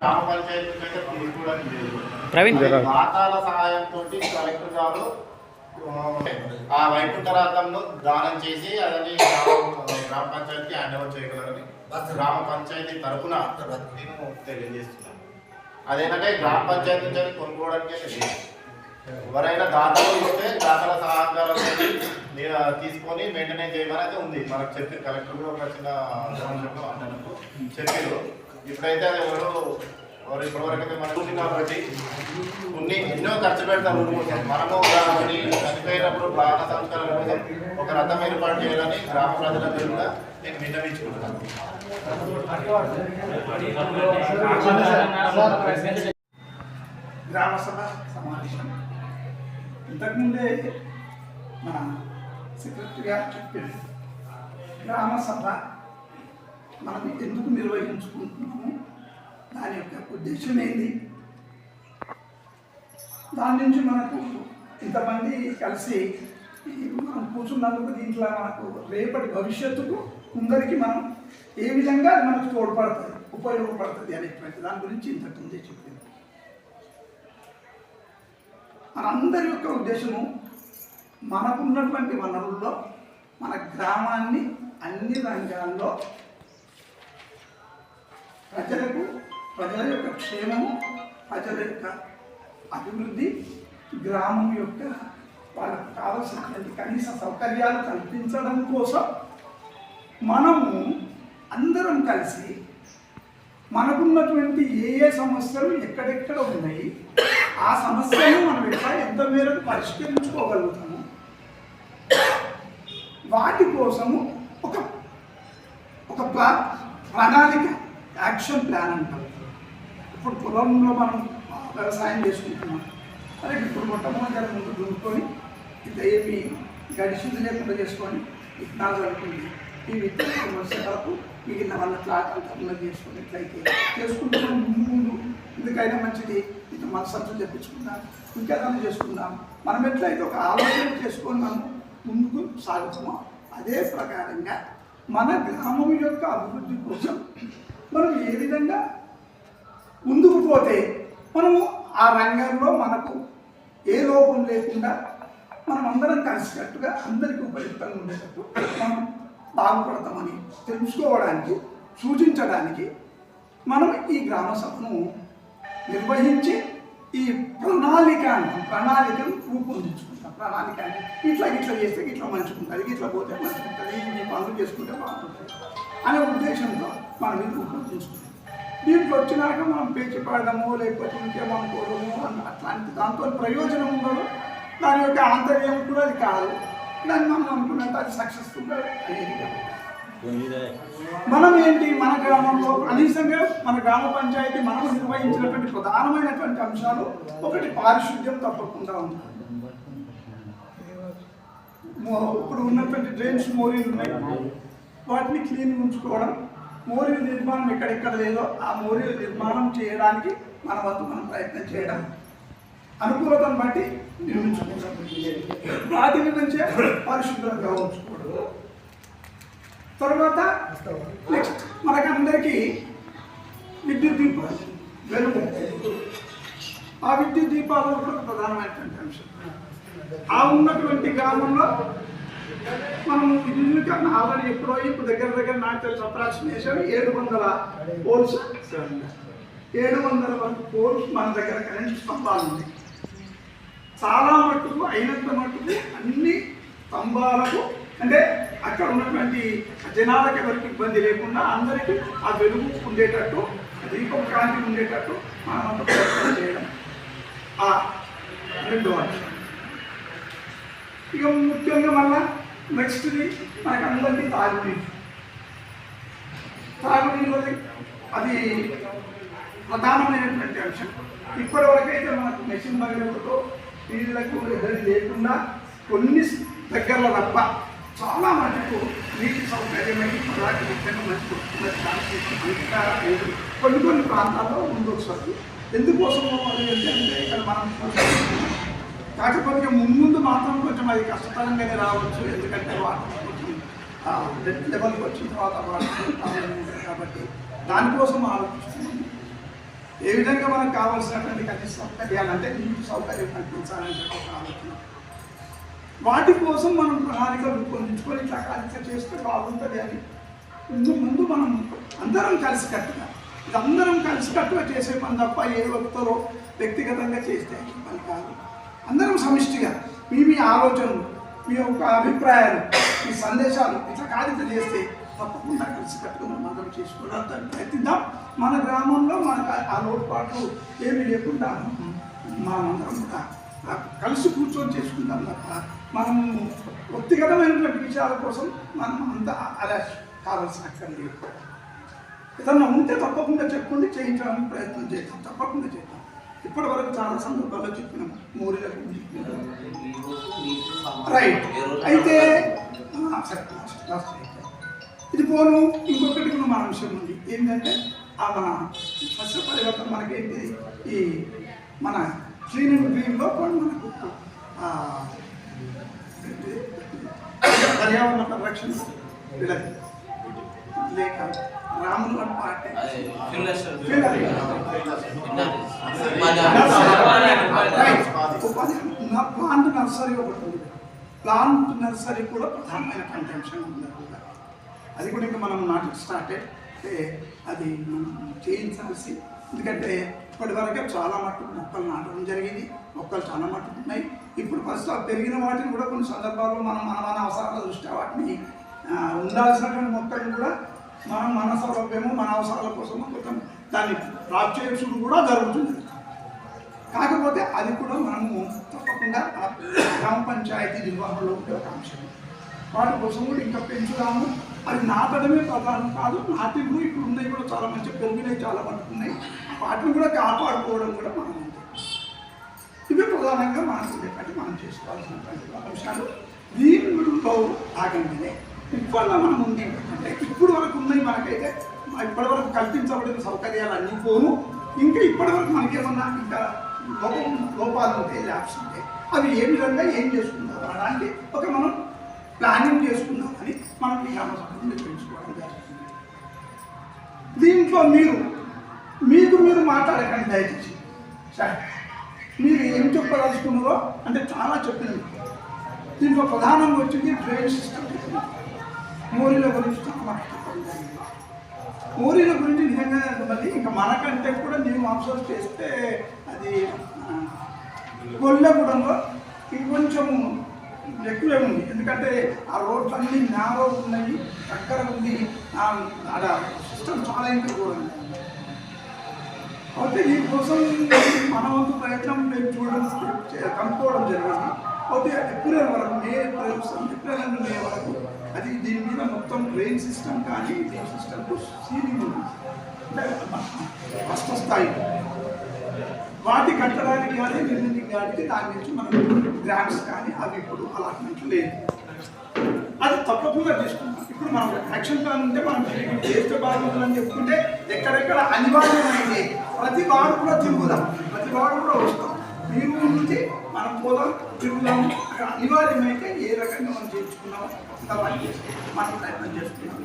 గ్రామ పంచాయతీ అయితే తీసుకోవడానికి లేదు. వాటాల సహాయంతో కలెక్టర్ గారు ఆ వైకుంఠరాతంలో దానం చేసి అదని గ్రామ పంచాయతీకి హ్యాండ్ ఓవర్ చేయగలరని గ్రామ పంచాయతీ తరఫున నేను తెలియజేస్తున్నాను. అదేంటంటే గ్రామ పంచాయతీ నుంచి కొనుక్కోవడానికి లేదు. ఎవరైనా దాతలు ఇస్తే దాతల సహకారం తీసుకొని మెయింటైన్ చేయమని అయితే ఉంది. మనకు చెప్పి కలెక్టర్ కూడా ఒక చిన్న అన్నకు చెప్పారు. ఇప్పుడైతే అది ఎవరు ఇప్పటివరకు అయితే మనకు కాబట్టి ఎన్నో ఖర్చు పెడతారు. మనము చనిపోయినప్పుడు ప్రాణ సంస్కారం కోసం ఒక రథం ఏర్పాటు చేయాలని గ్రామ ప్రజలందరూ కూడా నేను విన్నవించుకుంటున్నాను. గ్రామ సభ సమావేశం ఇంతకుముందే మన సెక్రటరీ గారు చెప్పారు. గ్రామ సభ మనం ఎందుకు నిర్వహించుకుంటున్నాము, దాని యొక్క ఉద్దేశం ఏంది, దాని నుంచి మనకు ఇంతమంది కలిసి మనం కూర్చున్నందుకు దీంట్లో మనకు రేపటి భవిష్యత్తుకు ముందరికి మనం ఏ విధంగా మనకు తోడ్పడుతుంది, ఉపయోగపడుతుంది అనేటువంటి దాని గురించి ఇంతకుముందే చెప్పింది. మనందరి యొక్క ఉద్దేశము మనకున్నటువంటి వనరుల్లో మన గ్రామాన్ని అన్ని రంగాల్లో ప్రజల యొక్క క్షేమము, ప్రజల యొక్క అభివృద్ధి, గ్రామం యొక్క వాళ్ళకు కావలసినటువంటి కనీస సౌకర్యాలు కల్పించడం కోసం మనము అందరం కలిసి మనకున్నటువంటి ఏ సమస్యలు ఎక్కడెక్కడ ఉన్నాయి, ఆ సమస్యను మనం ఎంత మేరకు పరిష్కరించుకోగలుగుతాము, వాటి కోసము ఒక ప్రణాళిక, యాక్షన్ ప్లాన్ అంటాం. ఇప్పుడు పొలంలో మనం వ్యవసాయం చేసుకుంటున్నాం. అదే ఇప్పుడు మొట్టమొదటి ముందు దున్నుకొని ఇట్లా ఏమి గడిచింది లేకుండా చేసుకొని విత్తనాలు చదువుకుంది. ఈ విత్తనాలు వర్షకాలకు మిగిలిన వాళ్ళ క్లాత్ అంతా చేసుకొని ఎట్లయితే చేసుకుంటున్నాం. ముందు ఎందుకైనా మంచిది, ఇట్లా మన సంచులు తెప్పించుకుందాం, ఇంకేదైనా చేసుకుందాం, మనం ఎట్లయితే ఒక ఆలోచన చేసుకొని మనం ముందుకు సాగుతున్నాం. అదే ప్రకారంగా మన గ్రామం యొక్క అభివృద్ధి కోసం మనం ఏ విధంగా ముందుకు పోతే మనము ఆ రంగంలో మనకు ఏ లోపం లేకుండా మనం అందరం కలిసికట్టుగా అందరికీ ఉపయుక్తంగా ఉండేటట్టు మనం బాగుపడతామని తెలుసుకోవడానికి, సూచించడానికి మనం ఈ గ్రామ సభను నిర్వహించి ఈ ప్రణాళికను రూపొందించుకుంటాం. ప్రణాళిక ఇట్లా చేస్తే ఇట్లా మంచుకుంటుంది, ఇట్లా పోతే మంచుకుంటుంది, ఈ పనులు చేసుకుంటే బాగుంటుంది అనే ఉద్దేశంతో మనం ఇది రూపొందించుకుంటాం. దీంట్లో వచ్చినాక మనం పేచి పడడము లేకపోతే ఇంకేమనుకోవడము అట్లాంటి దాంతో ప్రయోజనం ఉండదు. దాని యొక్క ఆంతర్యం కూడా అది కాదు. దాన్ని మనం అనుకున్నట్టు అది సక్సెస్ఫుల్గా అనేది కాదు. మనం ఏంటి, మన గ్రామంలో కనీసంగా మన గ్రామ పంచాయతీ మనం నిర్వహించినటువంటి ప్రధానమైనటువంటి అంశాలు ఒకటి పారిశుద్ధ్యం తప్పకుండా ఉంది. ఇప్పుడు ఉన్నటువంటి డ్రైన్స్, మోరీలు ఉన్నాయి, వాటిని క్లీన్గా ఉంచుకోవడం, మోరీల నిర్మాణం ఎక్కడెక్కడ లేదో ఆ మోరీల నిర్మాణం చేయడానికి మన వంతు మనం ప్రయత్నం చేయడం, అనుకూలతను బట్టి నిర్మించుకోవడం, వాటిని నుంచే పరిశుభ్రంగా ఉంచుకోవడం. తర్వాత నెక్స్ట్ మనకందరికీ విద్యుత్ దీపాలు వెలుగు. ఆ విద్యుత్ దీపాలు కూడా ప్రధానమైనటువంటి అంశం. ఆ ఉన్నటువంటి గ్రామంలో మనం విద్యుత్ ఆల్రెడీ ఎప్పుడో ఇప్పుడు దగ్గర నాకు తెలిసి అప్రాక్సిమేషన్ 700 పోల్స్, 700 వరకు పోల్స్ మన దగ్గర కరెంట్ స్తంభాలు ఉన్నాయి. చాలా మట్టుకు అయినంత మట్టుకు అన్ని స్తంభాలకు అంటే అక్కడ ఉన్నటువంటి జనాలకు ఎవరికి ఇబ్బంది లేకుండా అందరికీ ఆ వెలుగు ఉండేటట్టు, దీపం కాంతి ఉండేటట్టు మనం ప్రయత్నం చేయడం ఆ రెండో అంశం. ఇక ముఖ్యంగా మళ్ళా నెక్స్ట్ది మనకు అందరికీ తాగునీరు అది ప్రధానమైనటువంటి అంశం. ఇప్పటివరకైతే మనకు మెషిన్ మగినతో నీళ్లకు ఎదురు లేకుండా కొన్ని దగ్గరలో తప్ప చాలా మటుకు నీటి సౌకర్యమై కొన్ని ప్రాంతాల్లో ఉండొచ్చు. ఎందుకోసమో అది ఏంటంటే ఇక్కడ మనం కాకపోతే ముందు మాత్రం కొంచెం అది కష్టతరంగానే రావచ్చు. ఎందుకంటే వాటర్ కొంచెం లెవెల్కి వచ్చిన తర్వాత వాటర్ కాబట్టి దానికోసం ఆలోచిస్తున్నాము. ఏ విధంగా మనకు కావాల్సినటువంటి కనీస సౌకర్యాలు అంటే నీటి సౌకర్యం కల్పించాలని ఒక ఆలోచన. వాటి కోసం మనం ప్రణాళిక రూపొందించుకొని ఇట్లా కార్యక్రమం చేస్తే బాగుంటుంది అని ముందు మనం అందరం కలిసికట్టుగా ఇది అందరం కలిసికట్టుగా చేసే పని తప్ప ఏ ఒక్కరో వ్యక్తిగతంగా చేస్తే పని కాదు. అందరం సమిష్టిగా మీ ఆలోచనలు, మీ యొక్క అభిప్రాయాలు, మీ సందేశాలు ఇట్లా కార్యక్రమం చేస్తే తప్పకుండా కలిసికట్టుగా మనం అందరం చేసుకోవడానికి ప్రయత్నిద్దాం. మన గ్రామంలో మనకు ఆ లోటుపాట్లు ఏమీ లేకుండా మనమందరం కూడా కలిసి కూర్చొని చేసుకుంటాం తప్ప మనం వ్యక్తిగతమైనటువంటి విషయాల కోసం మనం అంతా అలా కావాల్సిన అక్కర్లేదు. ఏదన్నా ఉంటే తప్పకుండా చెప్పుకుంటే చేయించడానికి ప్రయత్నం చేద్దాం, తప్పకుండా చేద్దాం. ఇప్పటి వరకు చాలా సందర్భాల్లో చెప్పినాం మూరిల గురించి. రైట్. అయితే ఇది పోను ఇంకొకటి కూడా మన విషయం ఉంది. ఏంటంటే మన సస్య పరివర్తన మనకేంటి ఈ మన శ్రీనిధి గ్రీన్లో మనకు పర్యావరణ పరిరక్షణ లేక రాములు పార్టీ ప్లాంట్ నర్సరీ ఒకటి ఉంది. ప్లాంట్ నర్సరీ కూడా ప్రధానమైన కంటెన్షన్ ఉంది. అది కూడా ఇంకా మనం నాటికి స్టార్టెడ్ అది మనం చేయించాల్సి. ఎందుకంటే ఇప్పటి వరకే చాలా మట్టుకు మొక్కలు నాటడం జరిగింది. మొక్కలు చాలా మట్టుకు ఉన్నాయి. ఇప్పుడు ఫస్ట్ పెరిగిన వాటిని కూడా కొన్ని సందర్భాల్లో మనం మన అవసరాల దృష్ట్యా వాటిని ఉండాల్సినటువంటి మొక్కలు కూడా మనం మన సౌలభ్యము మన అవసరాల కోసం కొంచెం దాన్ని డ్రాప్ చేయడం కూడా జరుగుతుంది. కాకపోతే అది కూడా మనము తప్పకుండా గ్రామ పంచాయతీ నిర్వహణలో ఉండే ఒక అంశం. వాటి కోసం కూడా ఇంకా పెంచుదాము. అది నాటడమే ప్రధానం కాదు, నాటి కూడా ఇప్పుడు ఉన్నాయి కూడా చాలా మంచి పెరిగినాయి, చాలా పడుతున్నాయి. వాటిని కూడా కాపాడుకోవడం కూడా మనం ఉంటుంది. ఇవి ప్రధానంగా మనకు ఉండేటట్టు మనం చేసుకోవాల్సినటువంటి అంశాలు. దీనిలో భాగంగానే ఇప్పట్లో మనం ఉంది అంటే ఇప్పుడు వరకు ఉన్నాయి మనకైతే ఇప్పటి వరకు కల్పించబడిన సౌకర్యాలు అన్నీ పోను. ఇంకా ఇప్పటి వరకు మనకేమన్నా ఇంకా లోపాలు ఉంటాయి, ల్యాబ్స్ ఉంటాయి. అవి ఏ విధంగా ఏం చేసుకుందాం అనడానికి ఒక మనం ప్లానింగ్ చేసుకుందాం అని మనం ఈ ఆలోచన తెలుసుకోవడం జరుగుతుంది. దీంట్లో మీరు మాట్లాడకండి దయచేసి. సరే, మీరు ఏం చెప్పదలుచుకున్నారో అంటే చాలా చెప్పినవి. దీంట్లో ప్రధానంగా వచ్చింది డ్రైనేజ్ సిస్టమ్. మోరీల గురించి చాలా చెప్పడం జరిగింది. మోరీల గురించి నిజంగా మళ్ళీ ఇంకా మనకంటే కూడా నేను అబ్జర్వ్ చేస్తే అది గొల్లగూడెంలో ఇంకొంచెం ఎక్కువే ఉంది. ఎందుకంటే ఆ రోడ్లు అన్నీ నేరో ఉన్నాయి, దగ్గర ఉంది, ఆడ సిస్టమ్ చాలా ఇంకా కూడా ఉంది. అయితే దీనికోసం మన వంతు ప్రయత్నం మేము కనుక్కోవడం జరిగింది. అయితే ఏప్రిల్ వరకు ఏప్రిల్ మే వరకు అది దీని మీద మొత్తం డ్రైన్ సిస్టమ్ కానీ డ్రైన్ సిస్టమ్కు సీలింగ్ ఉంది. అంటే ఫస్ట్ స్థాయి వాటి కట్టడానికి కానీ నిర్మించింగ్ కానీ దాని నుంచి మనం గ్రాంట్స్ కానీ అవి ఇప్పుడు అలాట్మెంట్ లేదు. అది తప్పకుండా తీసుకుంటాం. ఇప్పుడు మనం యాక్షన్ ప్లాన్ ఉంటే మనం చేస్తే బాగుంటుందని చెప్పుకుంటే ఎక్కడెక్కడ అనివార్యమైంది ప్రతి వాడు కూడా తిరుగుదాం, ప్రతి వాడు కూడా వస్తాం. మీరు నుంచి మనం పోదాం, తిరుగుదాం. అక్కడ అనివార్యమైతే ఏ రకంగా మనం చేర్చుకున్నామో అవన్నీ మనం ప్రయత్నం చేసుకున్నాం.